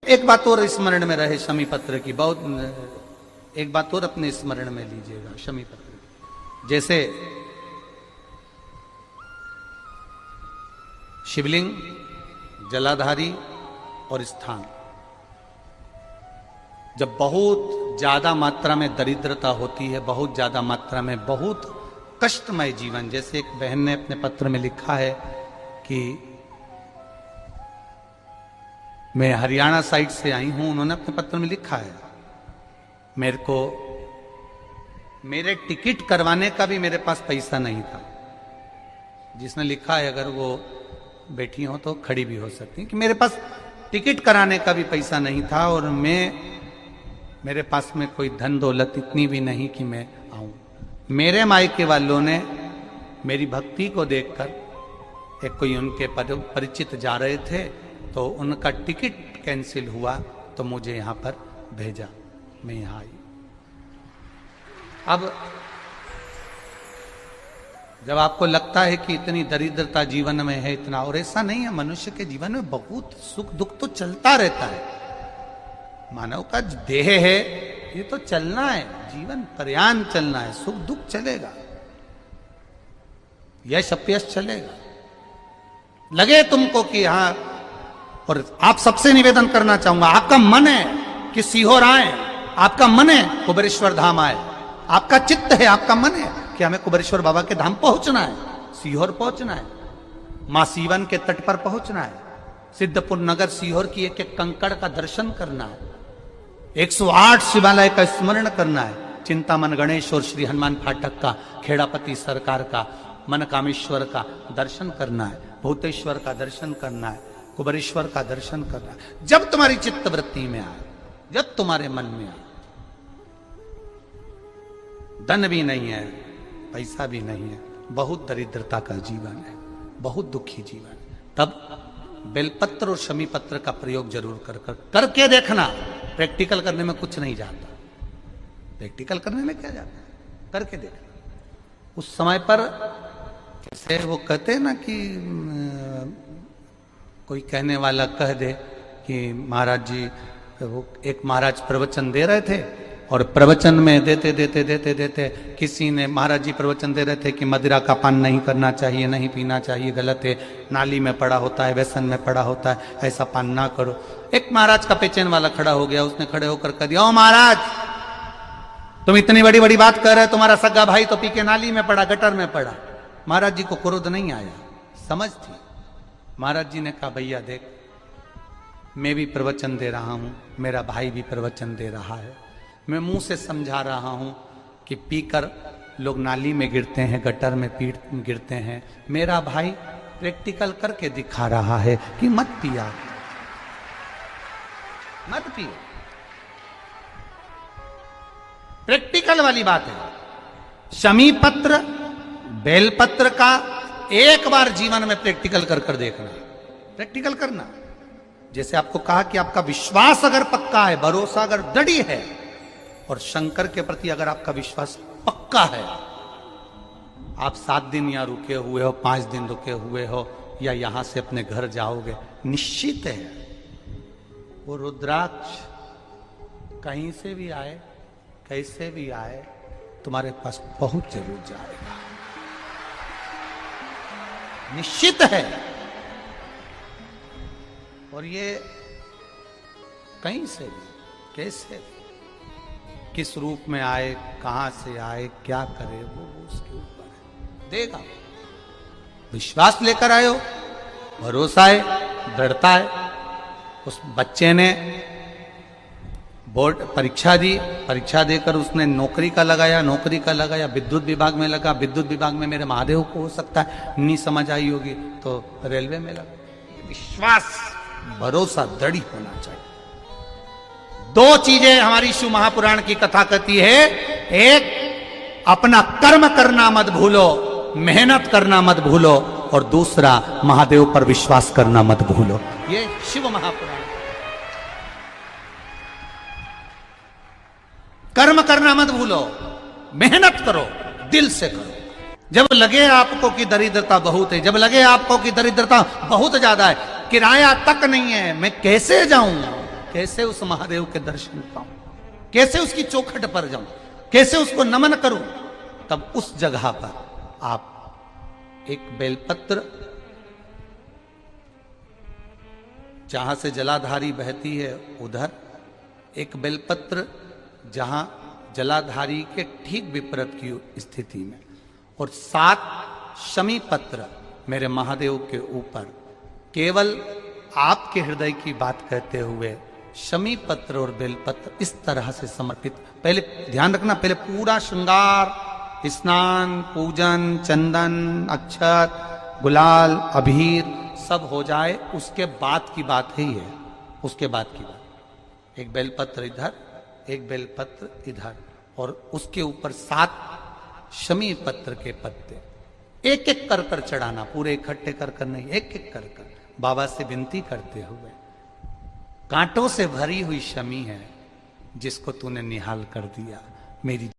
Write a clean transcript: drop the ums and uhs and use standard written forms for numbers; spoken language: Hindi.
एक बात और स्मरण में रहे शमी पत्र की, बहुत एक बात और अपने स्मरण में लीजिएगा शमी पत्र की। जैसे शिवलिंग, जलाधारी और स्थान, जब बहुत ज्यादा मात्रा में दरिद्रता होती है, बहुत ज्यादा मात्रा में बहुत कष्टमय जीवन, जैसे एक बहन ने अपने पत्र में लिखा है कि मैं हरियाणा साइड से आई हूं, उन्होंने अपने पत्र में लिखा है मेरे को मेरे टिकट करवाने का भी मेरे पास पैसा नहीं था। जिसने लिखा है अगर वो बैठी हो तो खड़ी भी हो सकती कि मेरे पास टिकट कराने का भी पैसा नहीं था और मेरे पास में कोई धन दौलत इतनी भी नहीं कि मैं आऊं। मेरे मायके वालों ने मेरी भक्ति को देखकर, एक कोई उनके परिचित जा रहे थे तो उनका टिकट कैंसिल हुआ तो मुझे यहां पर भेजा, मैं यहां आई। अब जब आपको लगता है कि इतनी दरिद्रता जीवन में है इतना, और ऐसा नहीं है, मनुष्य के जीवन में बहुत सुख दुख तो चलता रहता है। मानव का देह है, ये तो चलना है, जीवन पर्यान चलना है, सुख दुख चलेगा, यश अपयश चलेगा। लगे तुमको कि हाँ, और आप सबसे निवेदन करना चाहूंगा, आपका मन है कि सीहोर आए, आपका मन है कुबेरेश्वर धाम आए, आपका चित्त है, आपका मन है कि हमें कुबेरेश्वर बाबा के धाम पहुंचना है, सीहोर पहुंचना है, मां सीवन के तट पर पहुंचना है, सिद्धपुर नगर सीहोर की एक एक कंकड़ का दर्शन करना है, 108 शिवालय का स्मरण करना है, चिंतामन गणेश और श्री हनुमान फाटक का, खेड़ापति सरकार का, मन कामेश्वर का दर्शन करना है, भूतेश्वर का दर्शन करना है, कुबेरेश्वर का दर्शन करना है। जब तुम्हारी चित्त वृत्ति में आए, जब तुम्हारे मन में आए, धन भी नहीं है, पैसा भी नहीं है, बहुत दरिद्रता का जीवन है, बहुत दुखी जीवन है, तब बेलपत्र और शमी पत्र का प्रयोग जरूर करके देखना। प्रैक्टिकल करने में कुछ नहीं जाता, प्रैक्टिकल करने में क्या जाता है, करके देखना। उस समय पर जैसे वो कहते हैं ना कि कोई कहने वाला कह दे कि महाराज जी, वो एक महाराज प्रवचन दे रहे थे और प्रवचन में देते देते देते देते किसी ने, महाराज जी प्रवचन दे रहे थे कि मदिरा का पान नहीं करना चाहिए, नहीं पीना चाहिए, गलत है, नाली में पड़ा होता है, व्यसन में पड़ा होता है, ऐसा पान ना करो। एक महाराज का पेचेन वाला खड़ा हो गया, उसने खड़े होकर कह दिया, ओ महाराज तुम इतनी बड़ी बड़ी बात कर रहे हो, तुम्हारा सगा भाई तो पी के नाली में पड़ा, गटर में पड़ा। महाराज जी को क्रोध नहीं आया, समझ थी। महाराज जी ने कहा, भैया देख, मैं भी प्रवचन दे रहा हूं, मेरा भाई भी प्रवचन दे रहा है, मैं मुंह से समझा रहा हूं कि पीकर लोग नाली में गिरते हैं, गटर में गिरते हैं, मेरा भाई प्रैक्टिकल करके दिखा रहा है कि मत पिया, मत पियो। प्रैक्टिकल वाली बात है। शमी पत्र, बेलपत्र का एक बार जीवन में प्रैक्टिकल कर देखना, प्रैक्टिकल करना। जैसे आपको कहा कि आपका विश्वास अगर पक्का है, भरोसा अगर दृढ़ है, और शंकर के प्रति अगर आपका विश्वास पक्का है, आप 7 दिन यहाँ रुके हुए हो, 5 दिन रुके हुए हो, या यहां से अपने घर जाओगे, निश्चित है वो रुद्राक्ष कहीं से भी आए, कैसे भी आए, तुम्हारे पास पहुंच जरूर जाएगा, निश्चित है। और ये कहीं से भी, कैसे भी, किस रूप में आए, कहां से आए, क्या करे, वो उसके ऊपर है, देगा। विश्वास लेकर आए हो, भरोसा है, दृढ़ता है। उस बच्चे ने बोर्ड परीक्षा दी, परीक्षा देकर उसने नौकरी का लगाया, विद्युत विभाग में लगा, विद्युत विभाग में मेरे महादेव को हो सकता है नहीं समझ आई होगी तो रेलवे में लगा। विश्वास, भरोसा दृढ़ होना चाहिए। 2 चीजें हमारी शिव महापुराण की कथा कहती है, एक अपना कर्म करना मत भूलो, मेहनत करना मत भूलो, और दूसरा महादेव पर विश्वास करना मत भूलो। ये शिव महापुराण। कर्म करना मत भूलो, मेहनत करो, दिल से करो। जब लगे आपको कि दरिद्रता बहुत है, जब लगे आपको कि दरिद्रता बहुत ज्यादा है, किराया तक नहीं है, मैं कैसे जाऊं, कैसे उस महादेव के दर्शन पाऊं, कैसे उसकी चौखट पर जाऊं, कैसे उसको नमन करूं। तब उस जगह पर आप एक बेलपत्र, जहां से जलाधारी बहती है उधर, एक बेलपत्र जहां जलाधारी के ठीक विपरीत की स्थिति में, और 7 शमी पत्र मेरे महादेव के ऊपर, केवल आपके हृदय की बात कहते हुए शमी पत्र और बेलपत्र इस तरह से समर्पित। पहले ध्यान रखना, पहले पूरा श्रृंगार, स्नान, पूजन, चंदन, अक्षत, गुलाल, अबीर सब हो जाए, उसके बाद की बात ही है, उसके बाद की बात। एक बेलपत्र इधर, एक बेलपत्र इधर, और उसके ऊपर 7 शमी पत्र के पत्ते एक एक कर कर चढ़ाना, पूरे इकट्ठे कर कर नहीं, एक एक कर कर बाबा से विनती करते हुए। कांटों से भरी हुई शमी है जिसको तूने निहाल कर दिया, मेरी